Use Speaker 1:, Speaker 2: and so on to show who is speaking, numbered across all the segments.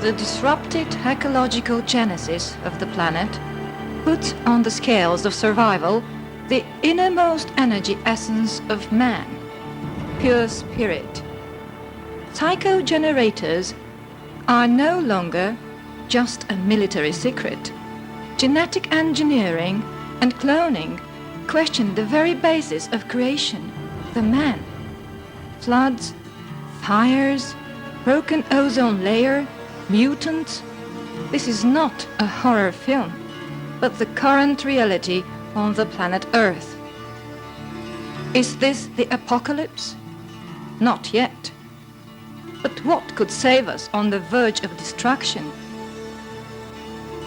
Speaker 1: the disrupted ecological genesis of the planet put on the scales of survival the innermost energy essence of man, pure spirit. Psychogenerators are no longer just a military secret. Genetic engineering and cloning question the very basis of creation, the man. Floods, fires, broken ozone layer, mutants. This is not a horror film, but the current reality on the planet Earth. Is this the apocalypse? Not yet. But what could save us on the verge of destruction?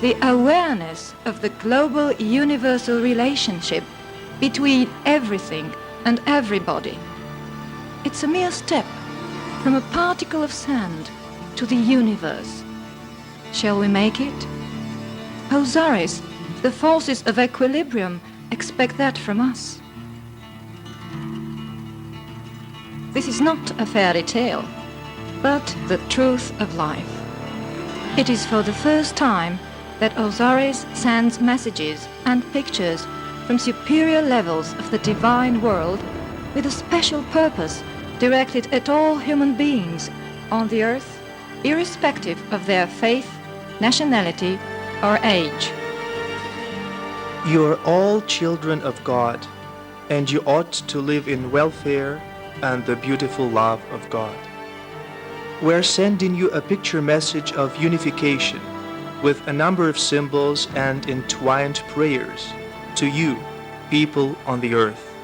Speaker 1: The awareness of the global universal relationship between everything and everybody. It's a mere step from a particle of sand to the universe. Shall we make it? Osiris, the forces of equilibrium, expect that from us. This is not a fairy tale, but the truth of life. It is for the first time that Osiris sends messages and pictures from superior levels of the divine world with a special purpose directed at all human beings on the earth, irrespective of their faith, nationality, or age.
Speaker 2: You are all children of God, and you ought to live in welfare and the beautiful love of God. We are sending you a picture message of unification with a number of symbols and entwined prayers to you, people on the earth.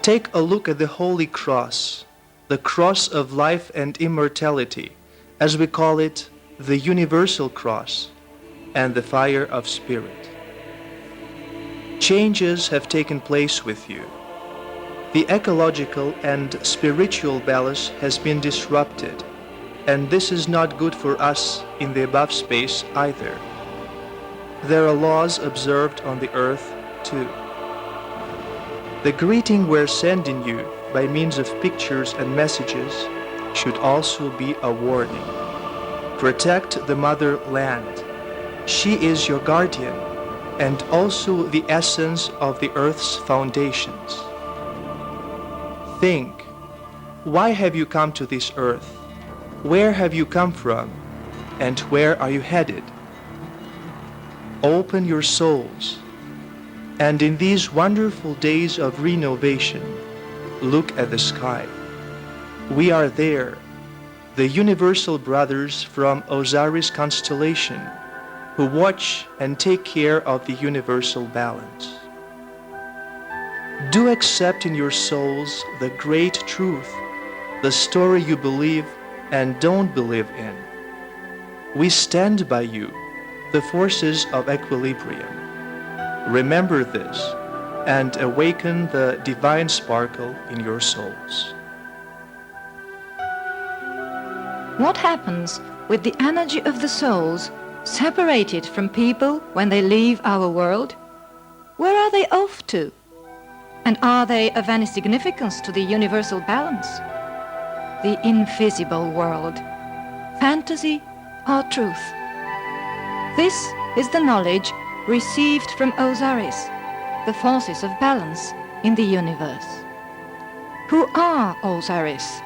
Speaker 2: Take a look at the Holy Cross, the cross of life and immortality, as we call it, the universal cross, and the fire of spirit. Changes have taken place with you. The ecological and spiritual balance has been disrupted, and this is not good for us in the above space either. There are laws observed on the earth too. The greeting we're sending you by means of pictures and messages should also be a warning. Protect the mother land. She is your guardian and also the essence of the earth's foundations. Think, why have you come to this earth? Where have you come from? And where are you headed? Open your souls. And in these wonderful days of renovation, look at the sky. We are there, the universal brothers from Osiris constellation, who watch and take care of the universal balance. Do accept in your souls the great truth, the story you believe and don't believe in. We stand by you, the forces of equilibrium. Remember this and awaken the divine sparkle in your souls.
Speaker 1: What happens with the energy of the souls separated from people when they leave our world? Where are they off to? And are they of any significance to the universal balance? The invisible world, fantasy or truth? This is the knowledge received from Osiris, the forces of balance in the universe. Who are Osiris?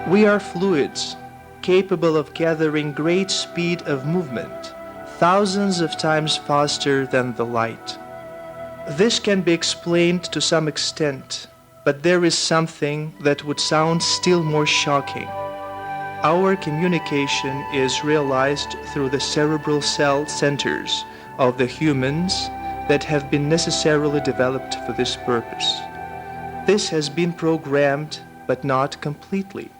Speaker 2: We are fluids, capable of gathering great speed of movement, thousands of times faster than the light. This can be explained to some extent, but there is something that would sound still more shocking. Our communication is realized through the cerebral cell centers of the humans that have been necessarily developed for this purpose. This has been programmed, but not completely,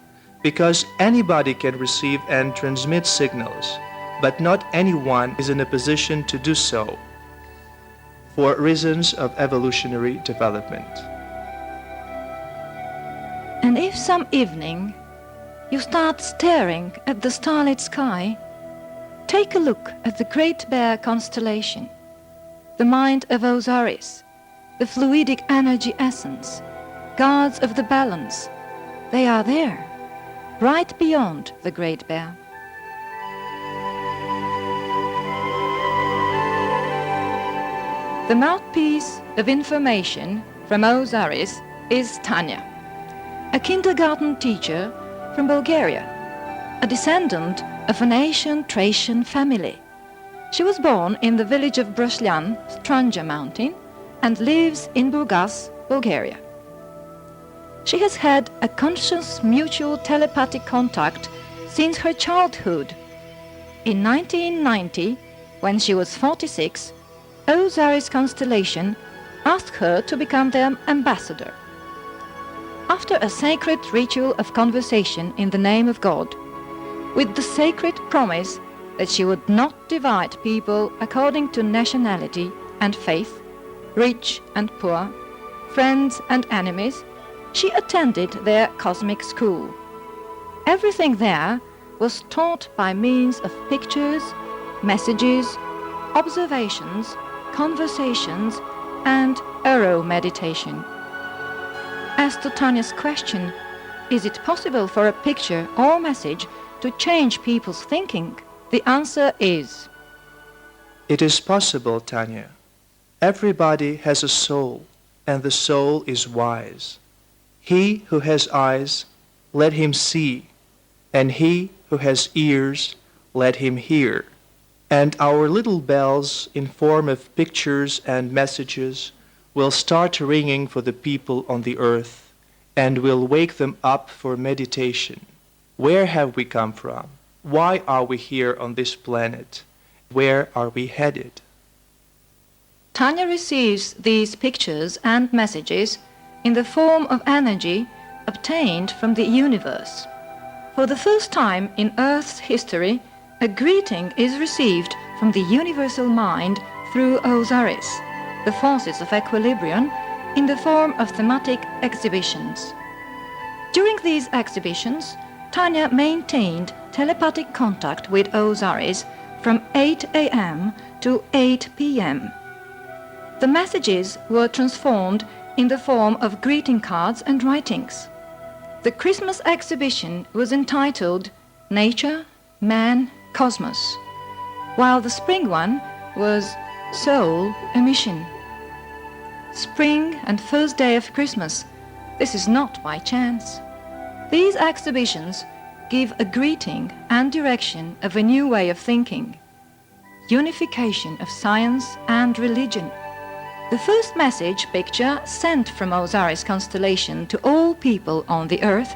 Speaker 2: because anybody can receive and transmit signals, but not anyone is in a position to do so for reasons of evolutionary development.
Speaker 1: And if some evening you start staring at the starlit sky, take a look at the Great Bear constellation, the mind of Osiris, the fluidic energy essence, guards of the balance, They are there, right beyond the Great Bear. The mouthpiece of information from Osiris is Tanya, a kindergarten teacher from Bulgaria, a descendant of an ancient Thracian family. She was born in the village of Bruslian, Stranja Mountain, and lives in Burgas, Bulgaria. She has had a conscious mutual telepathic contact since her childhood. In 1990, when she was 46, Osiris constellation asked her to become their ambassador. After a sacred ritual of conversation in the name of God, with the sacred promise that she would not divide people according to nationality and faith, rich and poor, friends and enemies, she attended their cosmic school. Everything there was taught by means of pictures, messages, observations, conversations, and arrow meditation. As to Tanya's question, is it possible for a picture or message to change people's thinking? The answer is:
Speaker 2: It is possible, Tanya. Everybody has a soul, and the soul is wise. He who has eyes, let him see, and he who has ears, let him hear. And our little bells in form of pictures and messages will start ringing for the people on the earth and will wake them up for meditation. Where have we come from? Why are we here on this planet? Where are we headed?
Speaker 1: Tanya receives these pictures and messages in the form of energy obtained from the universe. For the first time in Earth's history, a greeting is received from the universal mind through Osiris, the forces of equilibrium, in the form of thematic exhibitions. During these exhibitions, Tanya maintained telepathic contact with Osiris from 8 a.m. to 8 p.m. The messages were transformed in the form of greeting cards and writings. The Christmas exhibition was entitled Nature, Man, Cosmos, while the spring one was Soul, a Mission. Spring and first day of Christmas, this is not by chance. These exhibitions give a greeting and direction of a new way of thinking, unification of science and religion. The first message picture sent from Osiris constellation to all people on the earth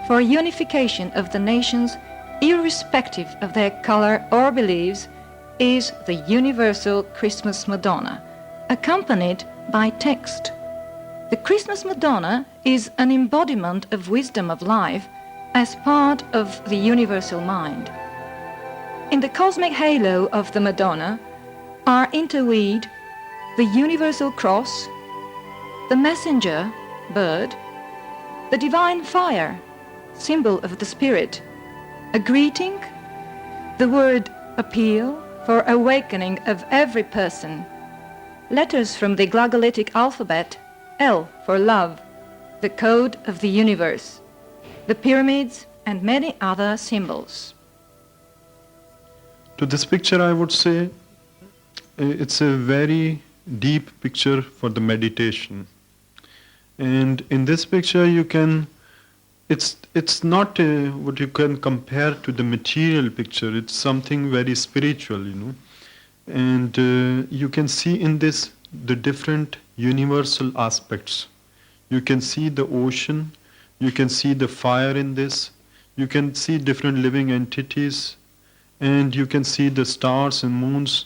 Speaker 1: for unification of the nations irrespective of their color or beliefs is the universal Christmas Madonna, accompanied by text. The Christmas Madonna is an embodiment of wisdom of life as part of the universal mind. In the cosmic halo of the Madonna are interweaved the universal cross, the messenger, bird, the divine fire, symbol of the spirit, a greeting, the word appeal for awakening of every person, letters from the glagolitic alphabet, L for love, the code of the universe, the pyramids, and many other symbols.
Speaker 3: To this picture, I would say it's a very deep picture for the meditation. And in this picture, it's not what you can compare to the material picture. It's something very spiritual, And you can see in this the different universal aspects. You can see the ocean, you can see the fire in this, you can see different living entities, and you can see the stars and moons,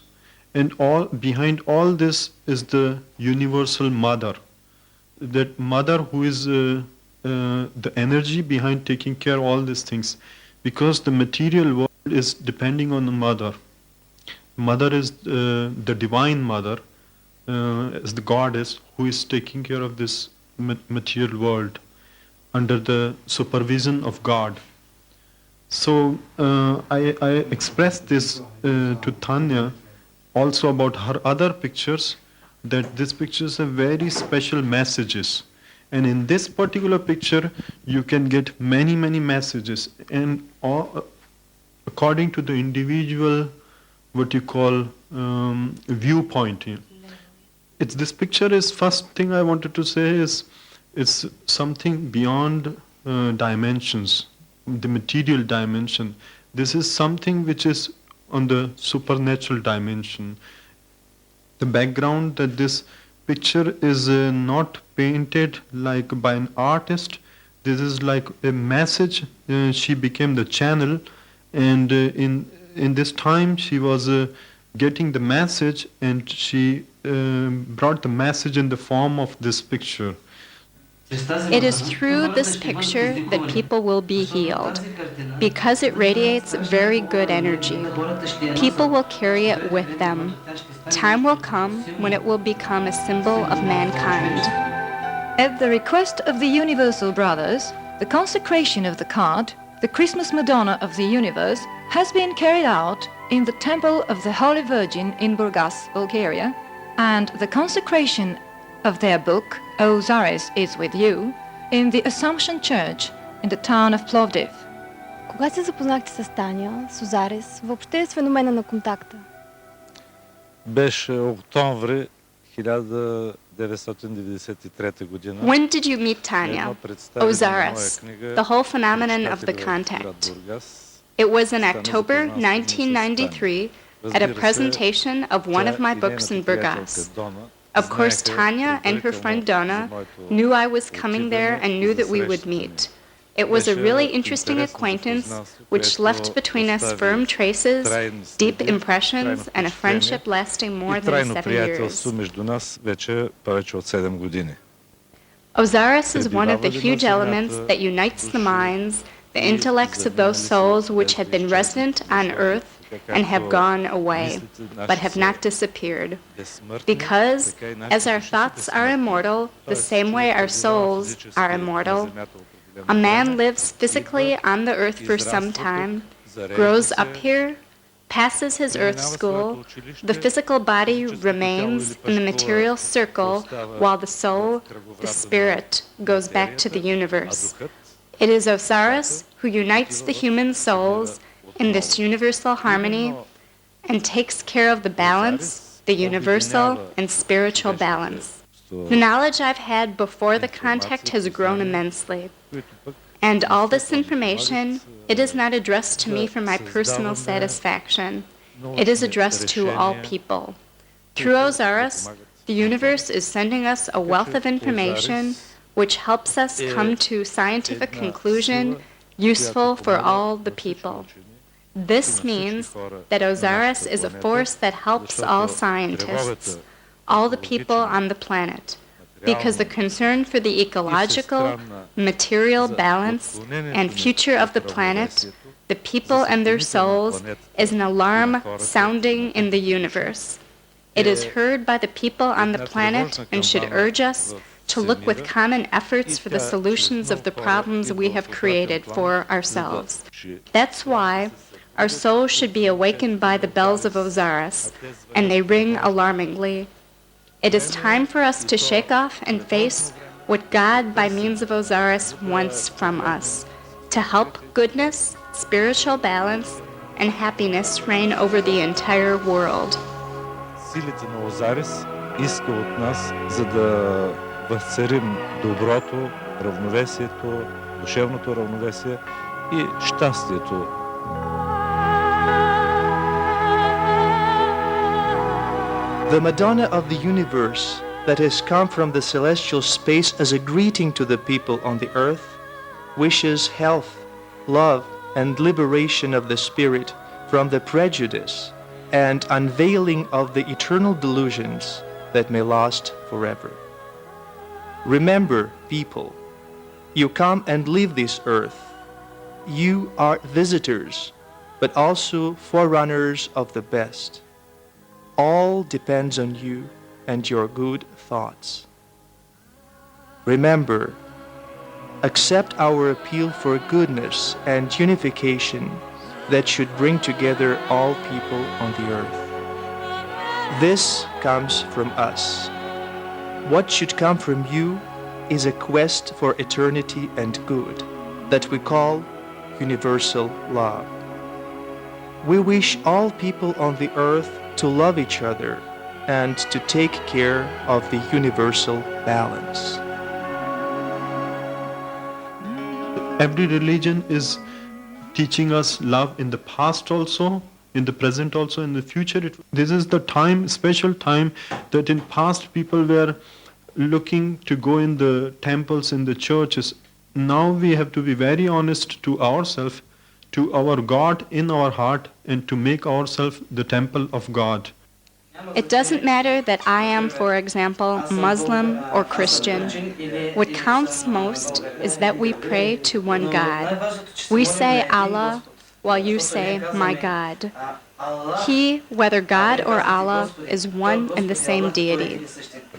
Speaker 3: and all behind all this is the universal mother. That mother who is the energy behind taking care of all these things, because the material world is depending on the mother. Mother is the divine mother, as the goddess who is taking care of this material world under the supervision of God. So I expressed this to Tanya also about her other pictures, that these pictures have very special messages, And in this particular picture, you can get many, many messages, and all, according to the individual, what you call viewpoint. It's this picture is first thing I wanted to say is it's something beyond dimensions, the material dimension. This is something which is on the supernatural dimension. The background that this picture is not painted like by an artist. This is like a message. She became the channel, and in this time she was getting the message, and she brought the message in the form of this picture.
Speaker 4: It is through this picture that people will be healed, because it radiates very good energy. People will carry it with them. Time will come when it will become a symbol of mankind.
Speaker 1: At the request of the Universal Brothers, the consecration of the card, the Christmas Madonna of the Universe, has been carried out in the Temple of the Holy Virgin in Burgas, Bulgaria, and the consecration of their book, Osiris is with you, in the Assumption Church in the town of Plovdiv.
Speaker 5: Кога се запознахте с Таня, с Озарис, въобще с феномена на контакта?
Speaker 6: Беше октомври 1993 година.
Speaker 4: When did you meet Tanya, Osiris, the whole phenomenon of the contact? It was in October 1993 at a presentation of one of my books in Burgas. Of course, Tanya and her friend Donna knew I was coming there and knew that we would meet. It was a really interesting acquaintance which left between us firm traces, deep impressions, and a friendship lasting more than 7 years. Osiris is one of the huge elements that unites the minds, the intellects of those souls which had been resident on earth and have gone away, but have not disappeared. Because, as our thoughts are immortal, the same way our souls are immortal, a man lives physically on the earth for some time, grows up here, passes his earth school, the physical body remains in the material circle while the soul, the spirit, goes back to the universe. It is Osiris who unites the human souls in this universal harmony and takes care of the balance, the universal and spiritual balance. The knowledge I've had before the contact has grown immensely. And all this information, it is not addressed to me for my personal satisfaction. It is addressed to all people. Through Osiris, the universe is sending us a wealth of information which helps us come to scientific conclusion useful for all the people. This means that Osiris is a force that helps all scientists, all the people on the planet, because the concern for the ecological, material balance, and future of the planet, the people and their souls, is an alarm sounding in the universe. It is heard by the people on the planet and should urge us to look with common efforts for the solutions of the problems we have created for ourselves. That's why our souls should be awakened by the bells of Osiris, and they ring alarmingly. It is time for us to shake off and face what God, by means of Osiris, wants from us, to help goodness, spiritual balance, and happiness reign over the entire world.
Speaker 6: Силите на Озарис иска от нас, за да възцарим доброто, равновесието, душевното равновесие и щастието.
Speaker 2: The Madonna of the universe that has come from the celestial space as a greeting to the people on the earth wishes health, love, and liberation of the spirit from the prejudice and unveiling of the eternal delusions that may last forever. Remember, people, you come and leave this earth. You are visitors, but also forerunners of the best. All depends on you and your good thoughts. Remember, accept our appeal for goodness and unification that should bring together all people on the earth. This comes from us. What should come from you is a quest for eternity and good that we call universal love. We wish all people on the earth to love each other and to take care of the universal balance.
Speaker 3: Every religion is teaching us love in the past also, in the present also, in the future. This is the time, special time, that in past people were looking to go in the temples, in the churches. Now we have to be very honest to ourselves, to our God in our heart, and to make ourselves the temple of God.
Speaker 4: It doesn't matter that I am, for example, Muslim or Christian. What counts most is that we pray to one God. We say Allah while you say my God. He, whether God or Allah, is one and the same deity.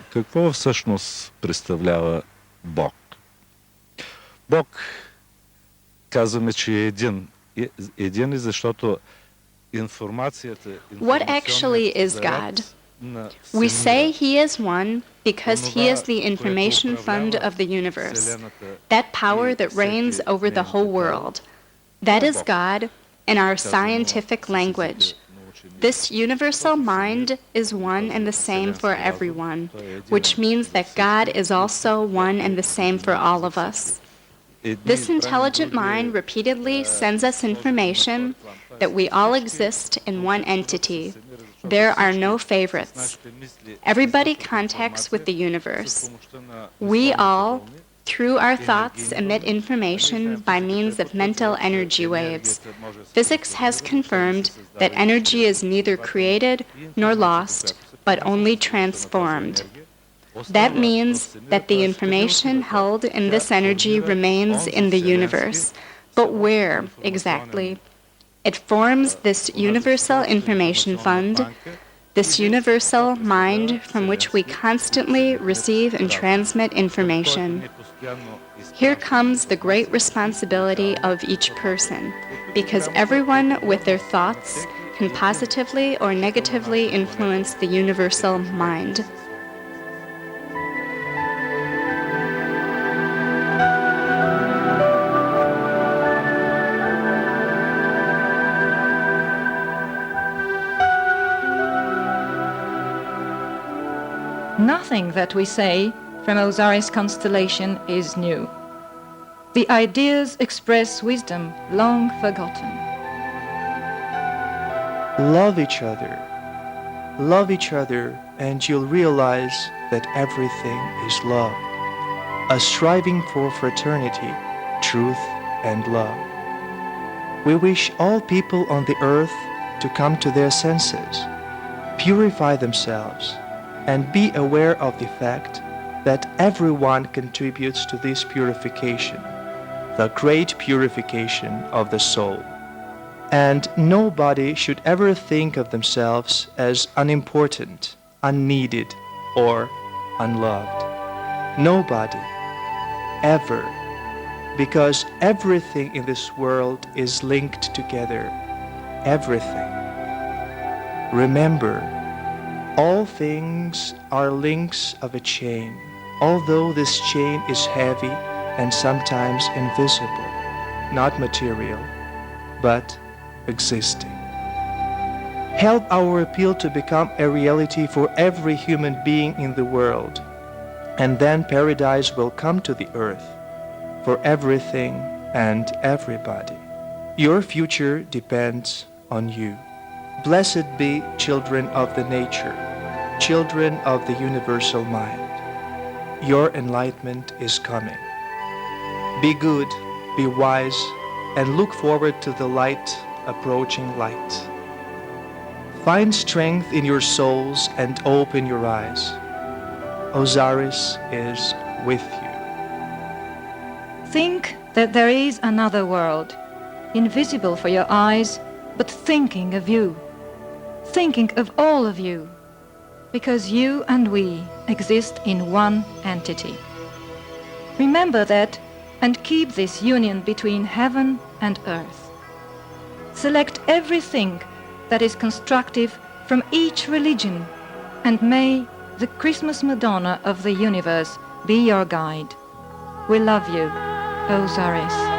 Speaker 6: Какво всъщност представлява Бог? Бог, казваме, че е един. Един е, защото информацията...
Speaker 4: What actually is God? We say He is one because He is the information fund of the universe, that power that reigns over the whole world. That is God in our scientific language. This universal mind is one and the same for everyone, which means that God is also one and the same for all of us. This intelligent mind repeatedly sends us information that we all exist in one entity. There are no favorites. Everybody contacts with the universe. We all, through our thoughts, emit information by means of mental energy waves. Physics has confirmed that energy is neither created nor lost, but only transformed. That means that the information held in this energy remains in the universe. But where exactly? It forms this universal information fund, this universal mind from which we constantly receive and transmit information. Here comes the great responsibility of each person, because everyone with their thoughts can positively or negatively influence the universal mind.
Speaker 1: Nothing that we say from Osiris constellation is new. The ideas express wisdom long forgotten.
Speaker 2: Love each other. Love each other, and you'll realize that everything is love. A striving for fraternity, truth, and love. We wish all people on the earth to come to their senses, purify themselves, and be aware of the fact that everyone contributes to this purification, the great purification of the soul. And nobody should ever think of themselves as unimportant, unneeded, or unloved. Nobody, ever, because everything in this world is linked together. Everything. Remember, all things are links of a chain, although this chain is heavy and sometimes invisible, not material, but existing. Help our appeal to become a reality for every human being in the world, and then paradise will come to the earth for everything and everybody. Your future depends on you. Blessed be children of the nature, children of the universal mind. Your enlightenment is coming. Be good, be wise, and look forward to the light, approaching light. Find strength in your souls and open your eyes. Osiris is with you.
Speaker 1: Think that there is another world, invisible for your eyes, but thinking of you, thinking of all of you, because you and we exist in one entity. Remember that and keep this union between heaven and earth. Select everything that is constructive from each religion, and may the Christmas Madonna of the universe be your guide. We love you, O Zaris.